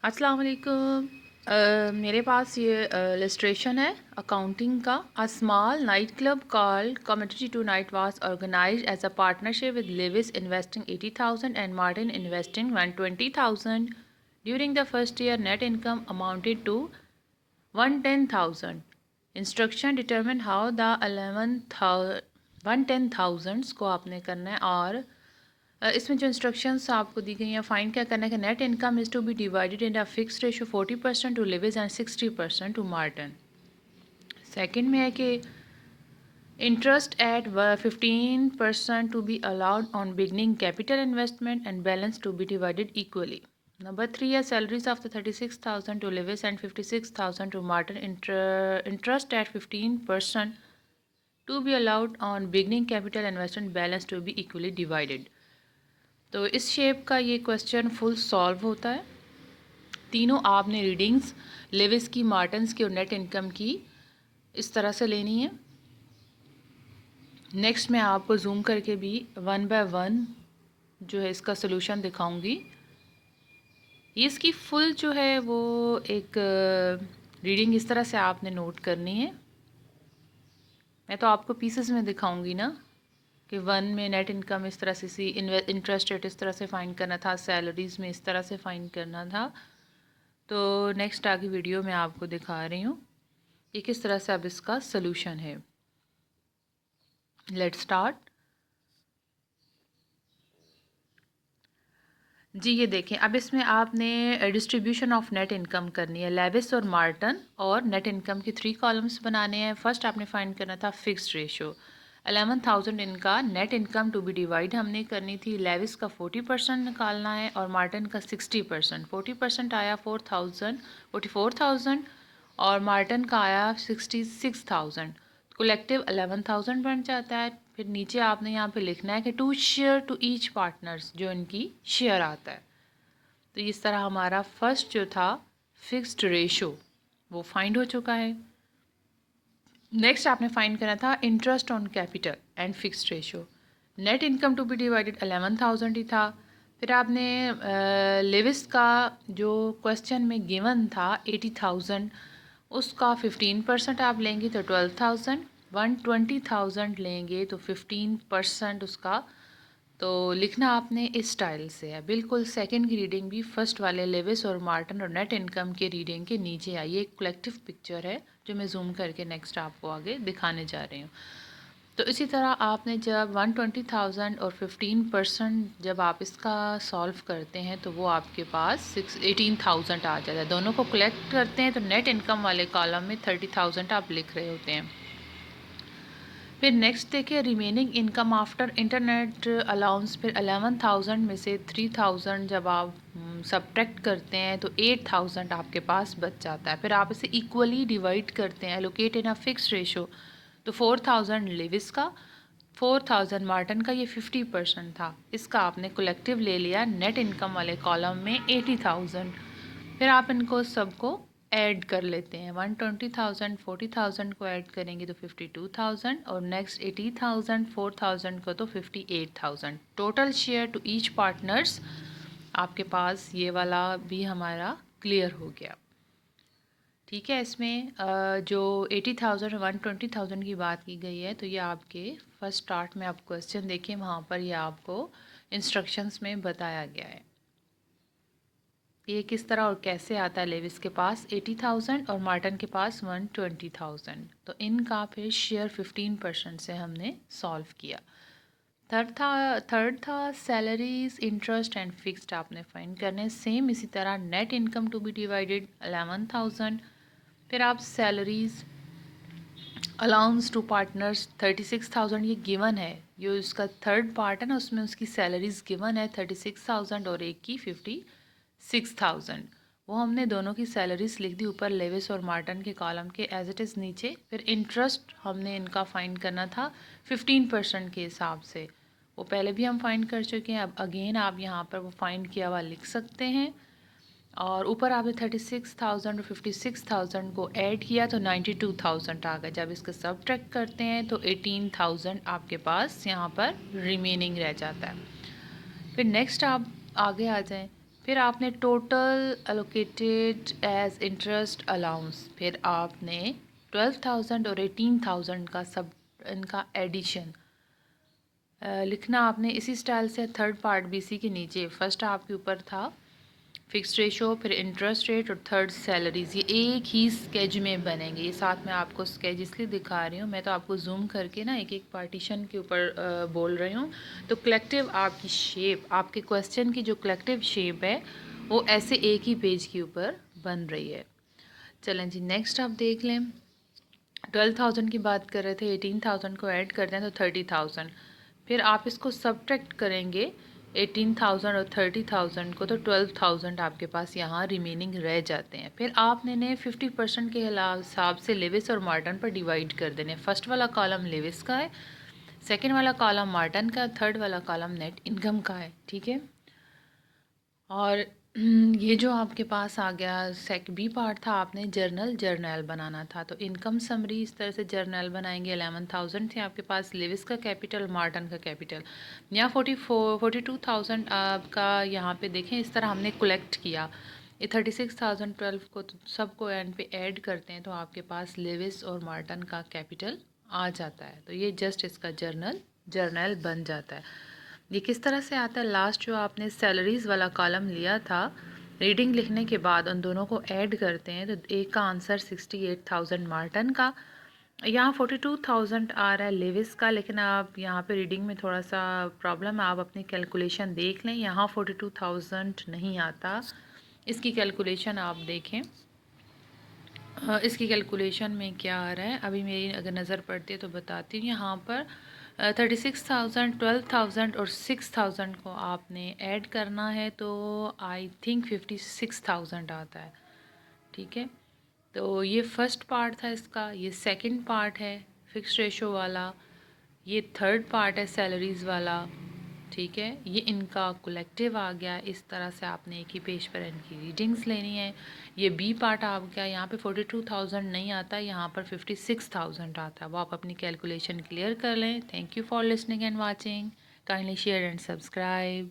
अस्सलाम वालेकुम। मेरे पास ये इलस्ट्रेशन है अकाउंटिंग का। A small night club called comedy tonight was organised as a partnership with Lewis investing 80,000 and Martin investing 120,000। During the first year net income amounted to 110,000। Instruction determine how the 110,000 को आपने करना है। और इसमें जो instructions आपको दी गई हैं, फाइंड क्या करना है कि net income is to be divided in a fix ratio 40% to Lewis and 60% to Martin. Second में है कि interest at 15% to be allowed on beginning capital investment and balance to be divided equally. Number 3 है salaries of the 36,000 to Lewis and 56,000 to Martin. Interest at 15% to be allowed on beginning capital investment balance to be equally divided. तो इस shape का ये question full solve होता है। तीनों आपने readings Levi's की, मार्टन्स की और नेट इनकम की इस तरह से लेनी है। नेक्स्ट मैं आपको जूम करके भी 1 बाय 1 जो है इसका सोल्यूशन दिखाऊंगी। ये इसकी फुल जो है वो एक रीडिंग इस तरह से आपने नोट करनी है। मैं तो आपको पीसेस में दिखाऊंगी ना कि 1 में नेट इनकम इस तरह से इंटरेस्ट रेट इस तरह से फाइंड करना था, सैलरीज़ में इस तरह से फाइंड करना था। तो नेक्स्ट आगे वीडियो में आपको दिखा रही हूँ कि किस तरह से अब इसका सलूशन है। Let's start. जी ये देखें, अब इसमें आपने डिस्ट्रीब्यूशन ऑफ नेट इनकम करनी है। लेविस और मार्टन और नेट इनकम के 3 कॉलम्स बनाने हैं। फर्स्ट आपने फाइंड करना था फिक्स्ड रेशो। 11,000 इनका net income to be divide हमने करनी थी। लेविस का 40% निकालना है और मार्टन का 60%। 40% आया 44,000 और मार्टन का आया 66,000। कलेक्टिव 11,000 बन जाता है। फिर नीचे आपने यहाँ पे लिखना है कि to share to each partners, जो इनकी शेयर आता है। तो इस तरह हमारा फर्स्ट जो था फिक्स्ड रेशो वो फाइंड हो चुका है। नेक्स्ट आपने फाइंड करना था interest on capital and fixed ratio. Net income to be divided 11,000 ही था। फिर आपने लेविस का जो क्वेश्चन में गिवन था 80,000, उसका 15% आप लेंगे तो 12,000। 120,000 लेंगे तो 15% उसका। तो लिखना आपने इस स्टाइल से है बिल्कुल। सेकंड की रीडिंग भी फर्स्ट वाले लेविस और मार्टन और नेट इनकम के रीडिंग के नीचे आई। ये एक कलेक्टिव पिक्चर है जो मैं जूम करके नेक्स्ट आपको आगे दिखाने जा रही हूँ। तो इसी तरह आपने जब 120,000 और 15% जब आप इसका सॉल्व करते हैं तो वो आपके पास 18,000 आ जाता है। दोनों को कलेक्ट करते हैं तो नेट इनकम वाले कॉलम में 30,000 आप लिख रहे होते हैं। फिर नेक्स्ट देखिए remaining income after internet allowance. फिर 11,000 में से 3,000 जब आप सब्ट्रैक्ट करते हैं तो 8,000 आपके पास बच जाता है। फिर आप इसे इक्वली डिवाइड करते हैं, allocate in a fix ratio. तो 4,000 लिविस का, 4,000 मार्टन का, ये 50% था। इसका आपने कलेक्टिव ले लिया नेट इनकम वाले कॉलम में 80,000। फिर आप इनको सबको ऐड कर लेते हैं। 120,000 40,000 को ऐड करेंगे तो 52,000 और नेक्स्ट 80,000 4,000 को तो 58,000। Total share to each partners आपके पास ये वाला भी हमारा क्लियर हो गया। ठीक है। इसमें जो 80,000 और 120,000 की बात की गई है तो ये आपके फर्स्ट स्टार्ट में आप क्वेश्चन देखें, वहाँ पर ये आपको इंस्ट्रक्शंस में बताया गया है ये किस तरह और कैसे आता है। लेविस के पास 80,000 और मार्टन के पास 120,000। तो इनका फिर शेयर 15% से हमने सॉल्व किया। थर्ड था सैलरीज, इंटरेस्ट एंड फिक्स्ड आपने फाइंड करने। सेम इसी तरह net income to be divided 11,000। फिर आप सैलरीज, अलाउंस टू पार्टनर्स 36,000 ये गिवन है। जो इसका थर्ड पार्ट है ना उसमें उसकी सैलरीज गिवन है 36,000 और एक की 56,000। वो हमने दोनों की सैलरीज लिख दी ऊपर लेविस और मार्टन के कॉलम के एज इट इज़ नीचे। फिर इंटरेस्ट हमने इनका फाइंड करना था 15% के हिसाब से। वो पहले भी हम फाइंड कर चुके हैं, अब अगेन आप यहाँ पर वो फाइंड किया हुआ लिख सकते हैं। और ऊपर आपने 36,000 और 56,000 को ऐड किया तो 92,000 आ गया। जब इसका सब्ट्रैक्ट करते हैं तो 18,000 आपके पास यहाँ पर रिमेनिंग रह जाता है। फिर नेक्स्ट आप आगे आ जाएं। फिर आपने total allocated as interest allowance, फिर आपने 12,000 और 18,000 का सब इनका एडिशन लिखना आपने इसी स्टाइल से। थर्ड पार्ट भी इसी के नीचे, फर्स्ट आपके ऊपर था फिक्स्ड रेशो, फिर इंटरेस्ट रेट और थर्ड सैलरीज़, ये एक ही स्केच में बनेंगे। ये साथ में आपको स्केच इसलिए दिखा रही हूँ, मैं तो आपको जूम करके ना एक एक पार्टीशन के ऊपर बोल रही हूँ। तो कलेक्टिव आपकी शेप, आपके क्वेश्चन की जो कलेक्टिव शेप है वो ऐसे एक ही पेज के ऊपर बन रही है। चलें जी, नेक्स्ट आप देख लें। 12,000 की बात कर रहे थे, 18,000 को ऐड करते हैं तो 30,000। फिर आप इसको सब्ट्रैक्ट करेंगे 18,000 और 30,000 को, तो 12,000 आपके पास यहाँ रिमेनिंग रह जाते हैं। फिर आपने 50% के हिसाब से लेविस और मार्टन पर डिवाइड कर देने। फर्स्ट वाला कॉलम लेविस का है, सेकेंड वाला कॉलम मार्टन का, थर्ड वाला कॉलम नेट इनकम का है, ठीक है। और ये जो आपके पास आ गया सेक बी पार्ट था, आपने जर्नल बनाना था। तो इनकम समरी इस तरह से जर्नल बनाएंगे। 11,000 थे आपके पास, लेविस का कैपिटल, मार्टन का कैपिटल। यहाँ 42,000 आपका यहाँ पे देखें इस तरह हमने कलेक्ट किया। ये 36,012 को तो सबको एंड पे ऐड करते हैं तो आपके पास लेविस और मार्टन का कैपिटल आ जाता है। तो ये जस्ट इसका जर्नल बन जाता है। ये किस तरह से आता है, लास्ट जो आपने सैलरीज़ वाला कॉलम लिया था, रीडिंग लिखने के बाद उन दोनों को ऐड करते हैं तो एक का आंसर 68,000 मार्टन का, यहाँ 42,000 आ रहा है लेविस का। लेकिन आप यहाँ पे रीडिंग में थोड़ा सा प्रॉब्लम है, आप अपनी कैलकुलेशन देख लें। यहाँ 42,000 नहीं आता, इसकी कैलकुलेशन आप देखें। इसकी कैलकुलेशन में क्या आ रहा है, अभी मेरी अगर नज़र पड़ती है तो बताती हूँ। यहाँ पर 36,000, 12,000 और 6,000 को आपने ऐड करना है तो आई थिंक 56,000 आता है, ठीक है। तो ये फर्स्ट पार्ट था इसका, ये सेकंड पार्ट है फिक्स्ड रेशो वाला, ये थर्ड पार्ट है सैलरीज़ वाला, ठीक है। ये इनका कलेक्टिव आ गया। इस तरह से आपने एक ही पेज पर इनकी रीडिंग्स लेनी है। ये बी पार्ट आ गया, यहाँ पे 42,000 नहीं आता, यहाँ पर 56,000 आता है। वो आप अपनी कैलकुलेशन क्लियर कर लें। Thank you for listening and watching, kindly share and subscribe.